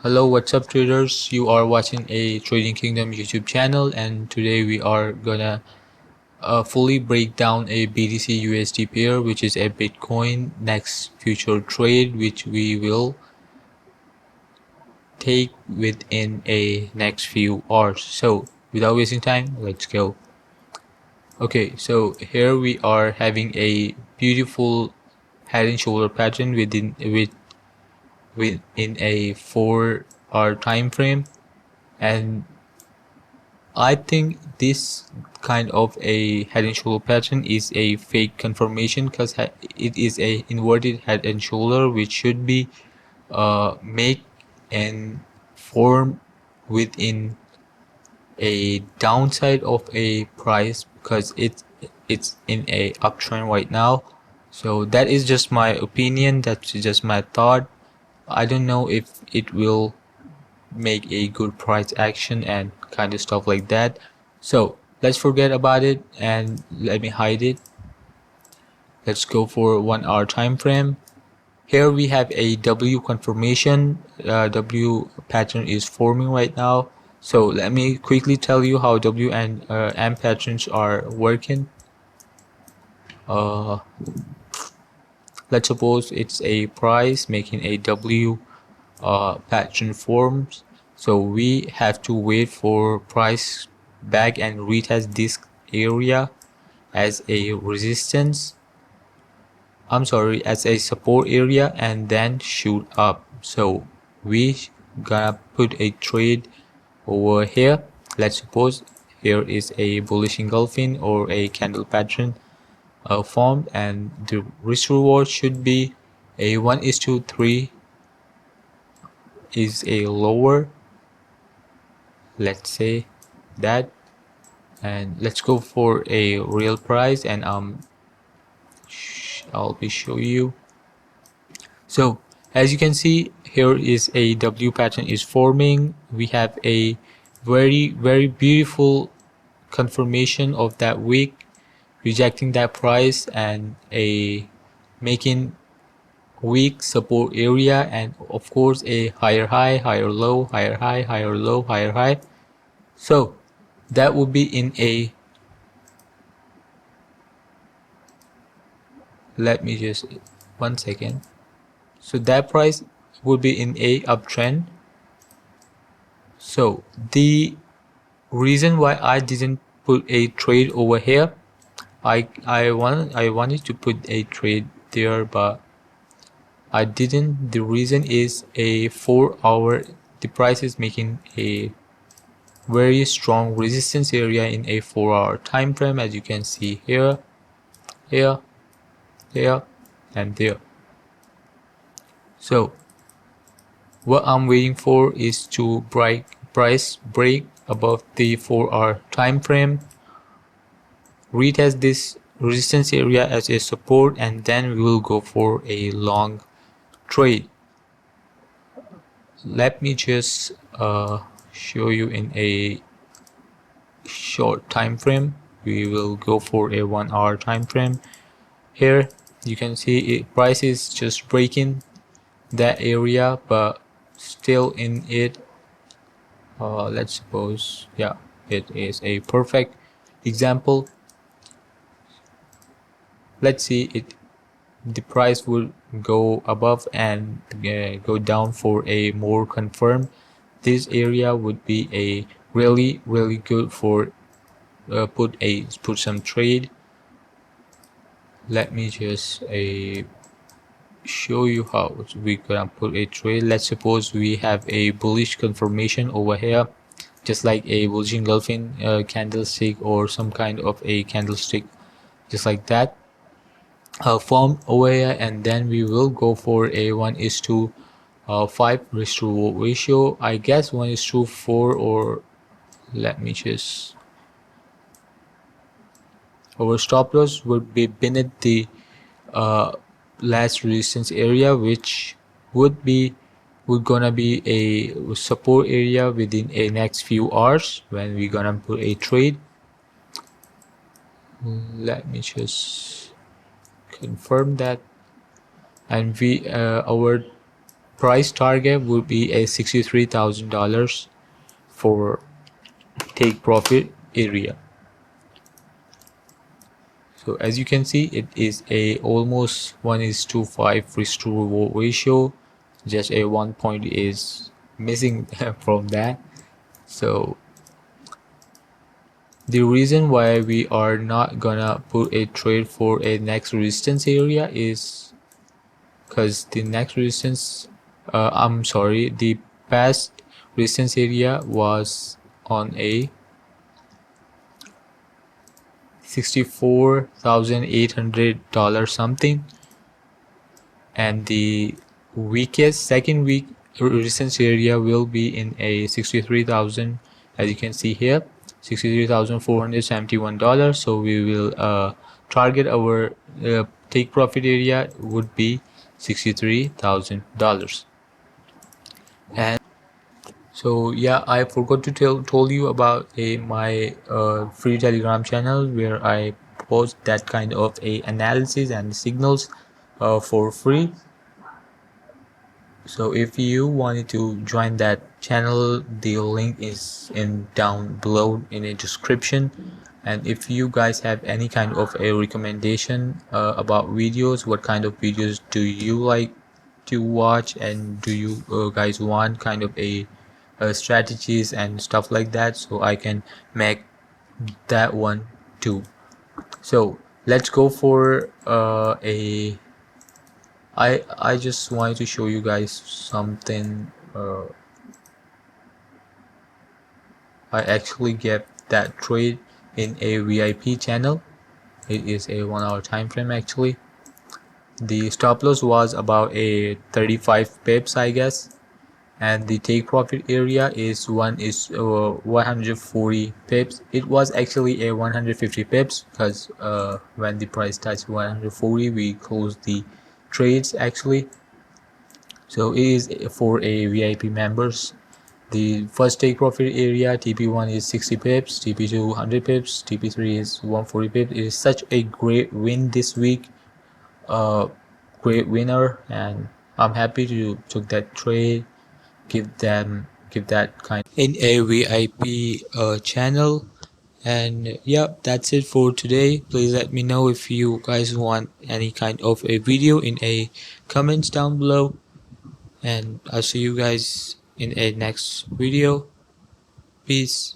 Hello, what's up traders? You are watching a Trading Kingdom YouTube channel, and today we are gonna fully break down a BTC USD pair, which is a Bitcoin next future trade, which we will take within a next few hours. So without wasting time, let's go. Okay, so here we are having a beautiful head and shoulder pattern within a 4 hour time frame, and I think this kind of a head and shoulder pattern is a fake confirmation because it is a inverted head and shoulder, which should be make and form within a downside of a price because it's in a uptrend right now. So that is just my opinion, that's just my thought. I don't know if it will make a good price action and kind of stuff like that. So let's forget about it and let me hide it. Let's go for 1 hour time frame. Here we have a W confirmation. W pattern is forming right now. So let me quickly tell you how W and M patterns are working. Uh, let's suppose it's a price making a W pattern forms, so we have to wait for price back and retest this area as a resistance, as a support area, and then shoot up. So we gonna put a trade over here. Let's suppose here is a bullish engulfing or a candle pattern formed, and the risk reward should be a 1:3 is a lower, let's say that, and let's go for a real price, and I'll be show you. So as you can see, here is a W pattern is forming. We have a very beautiful confirmation of that wick rejecting that price and a making weak support area, and of course a higher high, higher low, higher high, higher low, higher high. So that would be in a, let me just 1 second. So that price would be in a uptrend. So the reason why I didn't put a trade over here, I wanted to put a trade there, but I didn't. The reason is a 4 hour, the price is making a very strong resistance area in a 4 hour time frame, as you can see here, here, here, and there. So what I'm waiting for is to price break above the 4 hour time frame, retest this resistance area as a support, and then we will go for a long trade. Let me just show you in a short time frame. We will go for a 1 hour time frame. Here you can see it, price is just breaking that area, but still in it. Let's suppose, yeah, it is a perfect example. Let's see it, the price will go above and go down for a more confirmed. This area would be a really good for put some trade. Let me just show you how we can put a trade. Let's suppose we have a bullish confirmation over here, just like a bullish engulfing candlestick or some kind of a candlestick, just like that, formed over here, and then we will go for a 1:5 risk to reward ratio. I guess 1:4, or let me just, our stop loss would be beneath the last resistance area, which would gonna be a support area within a next few hours when we gonna put a trade. Let me just confirm that, and we our price target would be a $63,000 for take profit area. So as you can see, it is a almost 1:5 risk to reward ratio. Just a 1 point is missing from that. So the reason why we are not gonna put a trade for a next resistance area is because the next resistance, I'm sorry, the past resistance area was on a $64,800 something, and the weakest second week resistance area will be in a 63,000, as you can see here, $63,471. So we will target our take profit area would be $63,000. And so yeah, I forgot to told you about my free Telegram channel where I post that kind of a analysis and signals for free. So if you wanted to join that channel, the link is in down below in the description. And if you guys have any kind of a recommendation about videos, what kind of videos do you like to watch, and do you guys want kind of a strategies and stuff like that, so I can make that one too. So let's go for I just wanted to show you guys something. I actually get that trade in a VIP channel. It is a 1 hour time frame actually. The stop loss was about a 35 pips, I guess, and the take profit area is 140 pips. It was actually a 150 pips because when the price touched 140, we closed the trades actually. So it is for a VIP members. The first take profit area, TP1 is 60 pips, TP2 100 pips, TP3 is 140 pips. It is such a great win this week, great winner, and I'm happy to took that trade, give that kind in a VIP channel. And yeah, that's it for today. Please let me know if you guys want any kind of a video in a comments down below, and I'll see you guys in a next video. Peace.